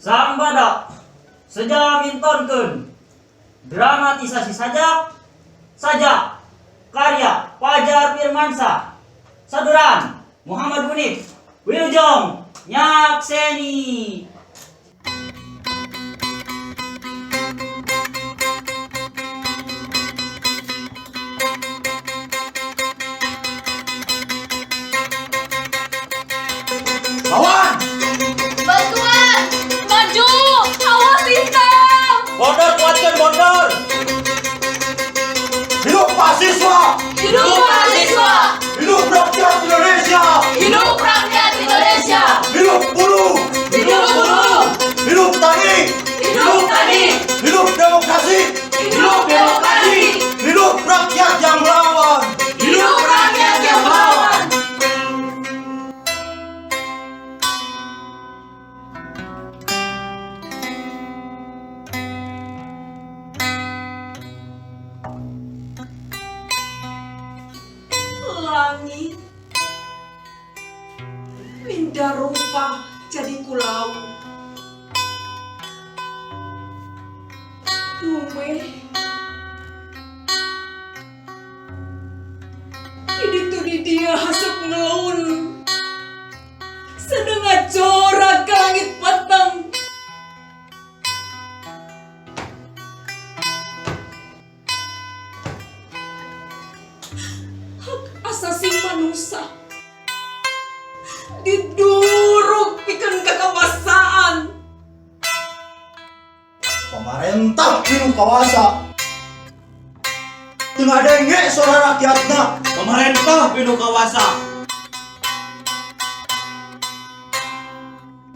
Sang badak sejamintonkeun dramatisasi sajak karya Fajar Firmansyah saduran Muhammad Munif Wilujeng nyakseni. Lawan! Bantuan! Maju! Awas hitam! Bodor kuatkeun bodor. Hidup mahasiswa! Hidup mahasiswa! Hidup rakyat Indonesia! Hidup rakyat Indonesia! Hidup buruh! Hidup buruh! Hidup tani! Hidup tani! Hidup demokrasi! Hidup demokrasi! Hidup rakyat yang melawan! Hidup rakyat yang melawan! Langit pindah rupa jadi kulau. Dume ini tuh di dia hasuk ngelaun sedengah corak ke langit petang. Hak asasi manusia diduruk pikeun kekuasaan. Pemerintah pinu kawasa tengah denge suara rakyatna. Pemerintah pinu kawasa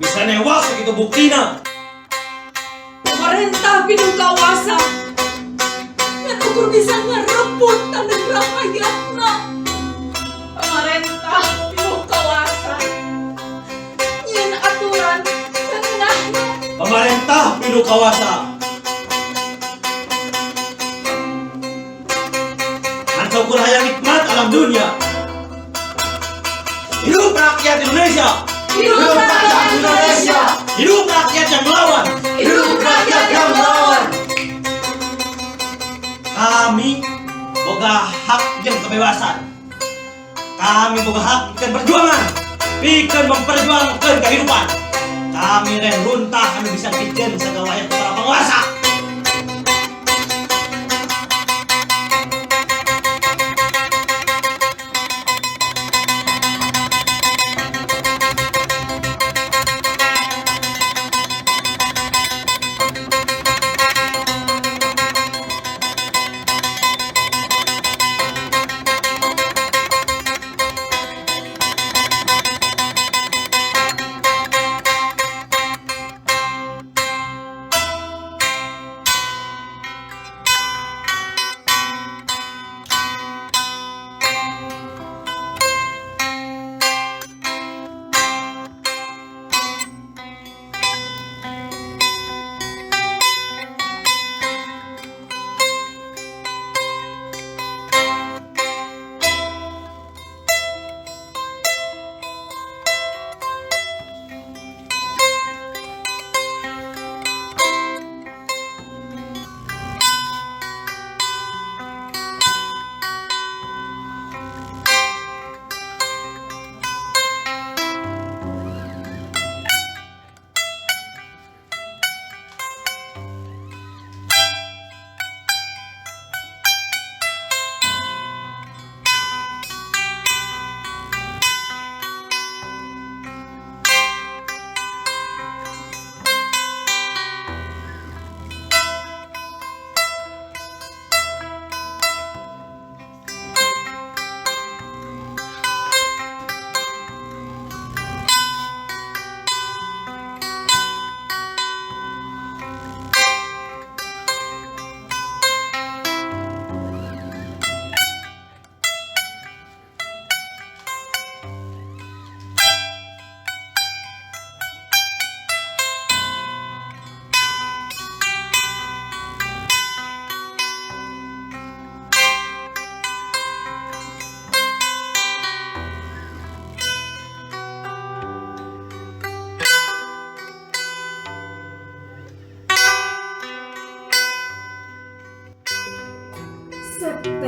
bisa newak segitu buktina. Pemerintah pinu kawasa dan ukur bisa ngerebut tanah rakyatna. Pemerintah pinu kawasa nyin aturan tengahnya. Pemerintah pinu kawasa Hancau hayang nikmat alam dunia. Hidup rakyat Indonesia. Hidup rakyat Indonesia! Hidup rakyat yang melawan. Hidup rakyat yang melawan! Kami boga hak yang kebebasan. Kami boga hak ikan perjuangan. Ikan memperjuangkan kehidupan. Kami ren runtah kami bisa bikin segala para penguasa.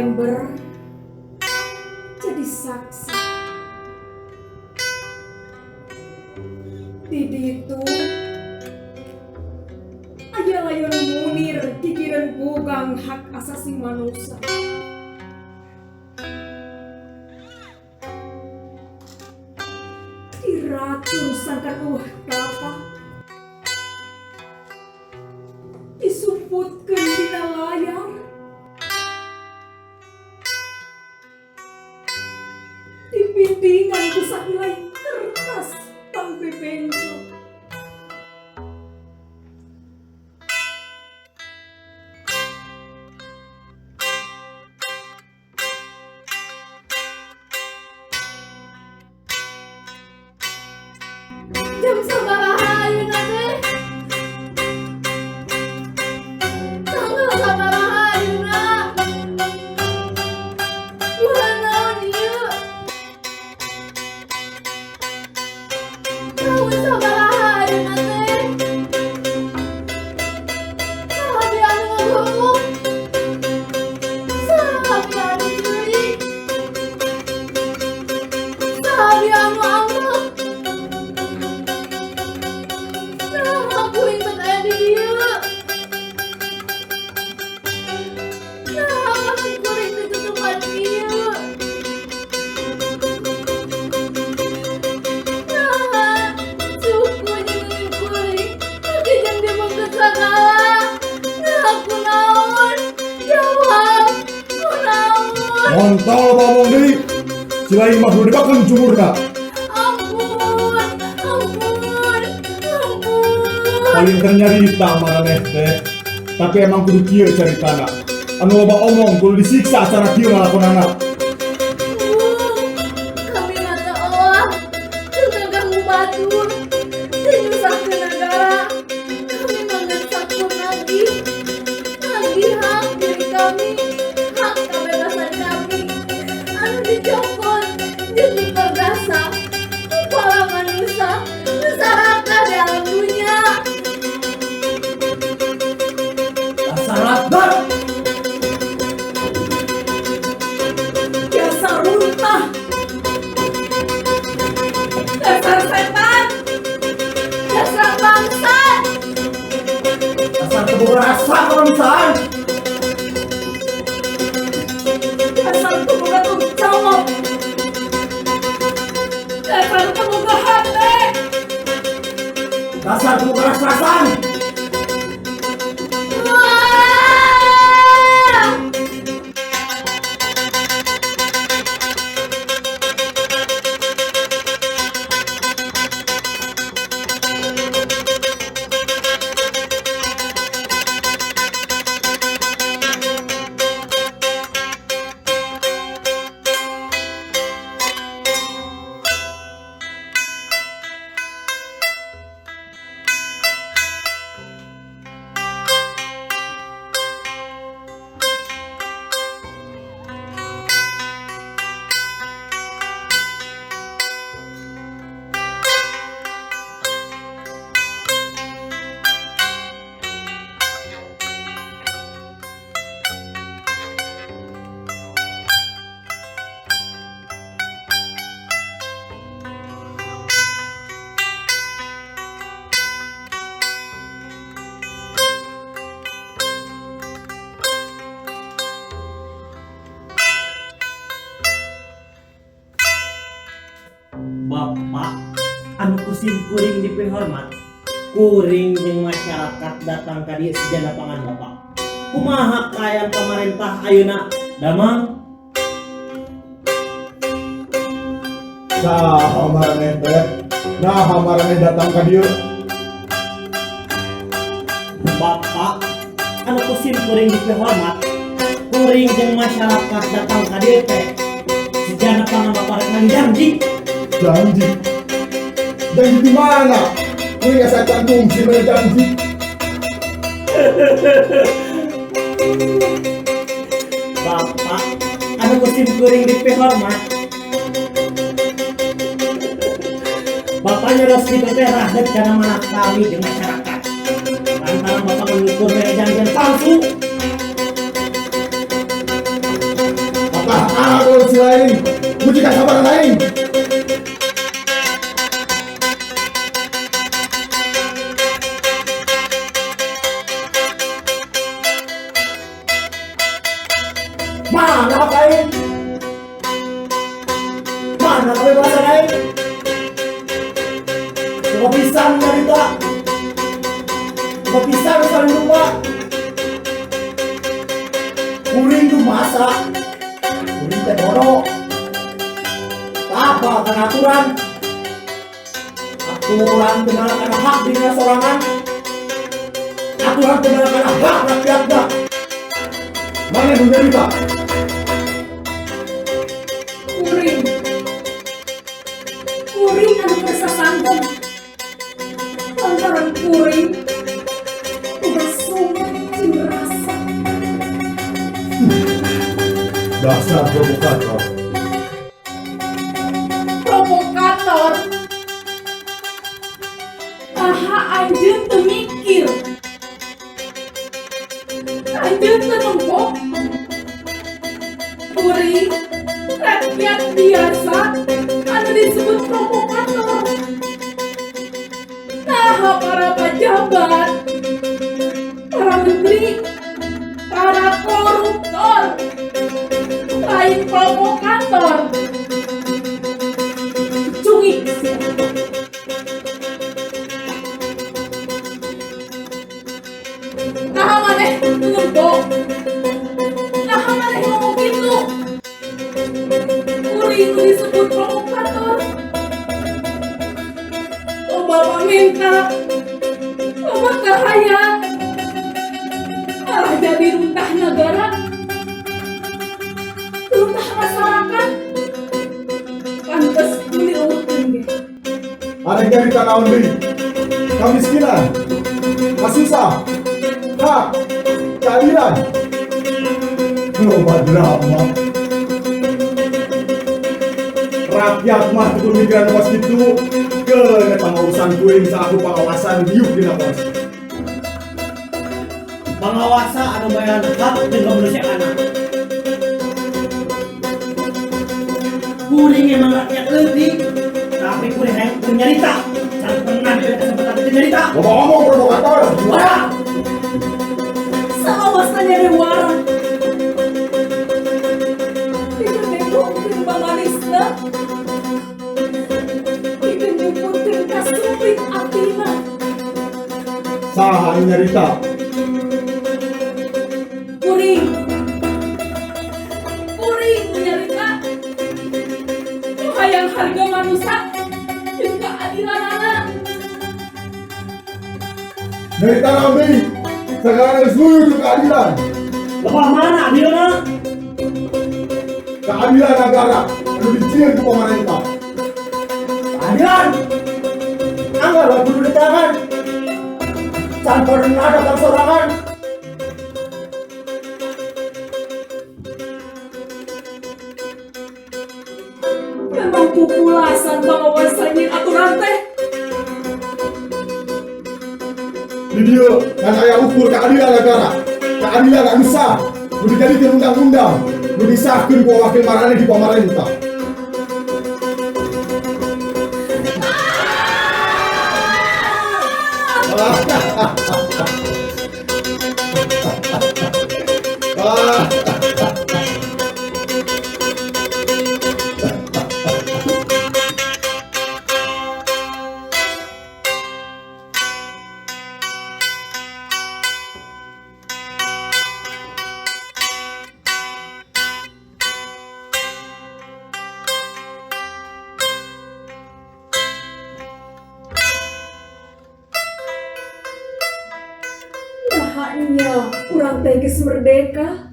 September jadi saksi. Di itu aya layon Munir kikiran bogang hak asasi manusia. Diracun sangkan kata disuputkeun dina layar. Dipindingan ku sahelai kertas pang bebenjo. Jam sabaraha ayeuna teh? Tanggal sabaraha ayeuna? Bulan naon ieu? Tahun sabaraha ayeuna teh? Sahabi anu ngagomong? Sahabi anu ceurik? Sahabi anu ambek? Aku inget aya di dieu. Nah, aku kuring ditutupan dieu. Nah, suku jeung kuring lagi jang dibungkus sagala. Nah, aku naon? Jawab, aku naon? Montol ngomong deui. Cilain mah udah dibakeun jumurna. Ampun, ampun, ampun. Paling ternyarita maraneh teh. Tapi emang kudu kieu caritana. Anu loba omong kudu disiksa cara kieu ngalakonana. Kami mata Allah juga ganggu batur dinyusahkeun negara. Kami mengesahkeun lagi hak diri kami, hak kebebasan kami anu dicopot jeung dipergasa kepala manusia masyarakat dalam dunia. Dasar latbat. Dasar runtah, dasar setan, dasar bangsat. Dasar kebuka rasa kemanusiaan. Dasar kebuka tanggung jawab. Dasar kebuka hati. Dasar kebuka rasa-rasaan. Wah! Bapak anu kusim kuring dipehormat, kuring jeung masyarakat datang ka dieu sejenna pangan Bapak. Kumaha kaayaan pemerintah ayeuna? Damang Saha maraneh teh? Nah maraneh datang ka dieu. Bapak anu kusim kuring dipehormat, kuring jeung masyarakat datang ka dieu teh sejenna pangan Bapak rek janji. Janji. Janji di mana? Kuring asa cantum si bener janji. Bapak anu kusim kuring dipehormat, Bapak nyeros di teh rahet kana mana kami jeung masyarakat. Lantaran Bapak mengukur janjian palsu. si lain, ujikan sabar lain. Mana kain? Mana kebebasan lain? Kepisan nyarita, kepisan saling lupa. Kuring tu masak, kuring teh bodoh. Apa kan aturan? Aturan kenal karena hak dirinya sorangan. Aturan kenal karena hak rakyatnya. Mana yang menderita? Kuring. Kuring anu kersasangkan. Lantaran kuring udah sumcing rasa. Dasar provokator. Provokator. Aha anjeun teu mikir. Anjeun teu nempok. Kuring rakyat biasa anu disebut provokator. Nah, para pejabat, para menteri, para koruptor, lain provokator. Cungik siapa? Nah, maneh nunggu. Nah, maneh ngomong gitu. Kuring disebut provokator. Bapak minta, Bapak kaya, malah jadi runtah negara, runtah masyarakat. Pantes ini Allah tinggi. Ada yang dari tanah undi, kemiskinan, kasusah, hak, keadilan. Loba drama. Rakyat mah tuh pemikiran pas gitu. Ke pengawasan kuing selaku pengawasan diuk di pos. Pengawasan anu bayan hak dan kemanusiaan. Kuring emang rakyat leutik, tapi kuring hayang nyarita. Jangan pernah diberi kesempatan untuk nyarita. Ngomong provokator. Wah, Seawasannya rewara. Tidak bego timbang manisna. Tidak nyuputin kasupit atina. Saha anu nyarita. Kuring. Kuring menyarita. Hayang harga manusia jeung keadilanana. Dari tanah undi, sekarang seluruh keadilan. lemah mana adilna? Keadilan negara anu dicieun ku pemerintah. Keadilan. Anggar lah kudu ditangan. Can pernah datang sorangan. Memang populasan pengawasannya aturan teh. Di dia kan aya ukur keadilan negara. Keadilan anu sah, kudu dijadikeun undang-undang, kudu disahkeun ku wakil marane di pemerintah. Hanya kurang tegas merdeka.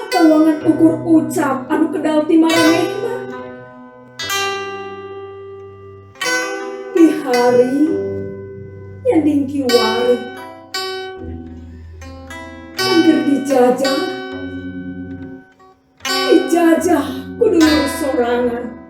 Atawangan ukur ucap anu kedal ti maranehna. Di hari yang dingki wari hampir dijajah ku dulur sorangan.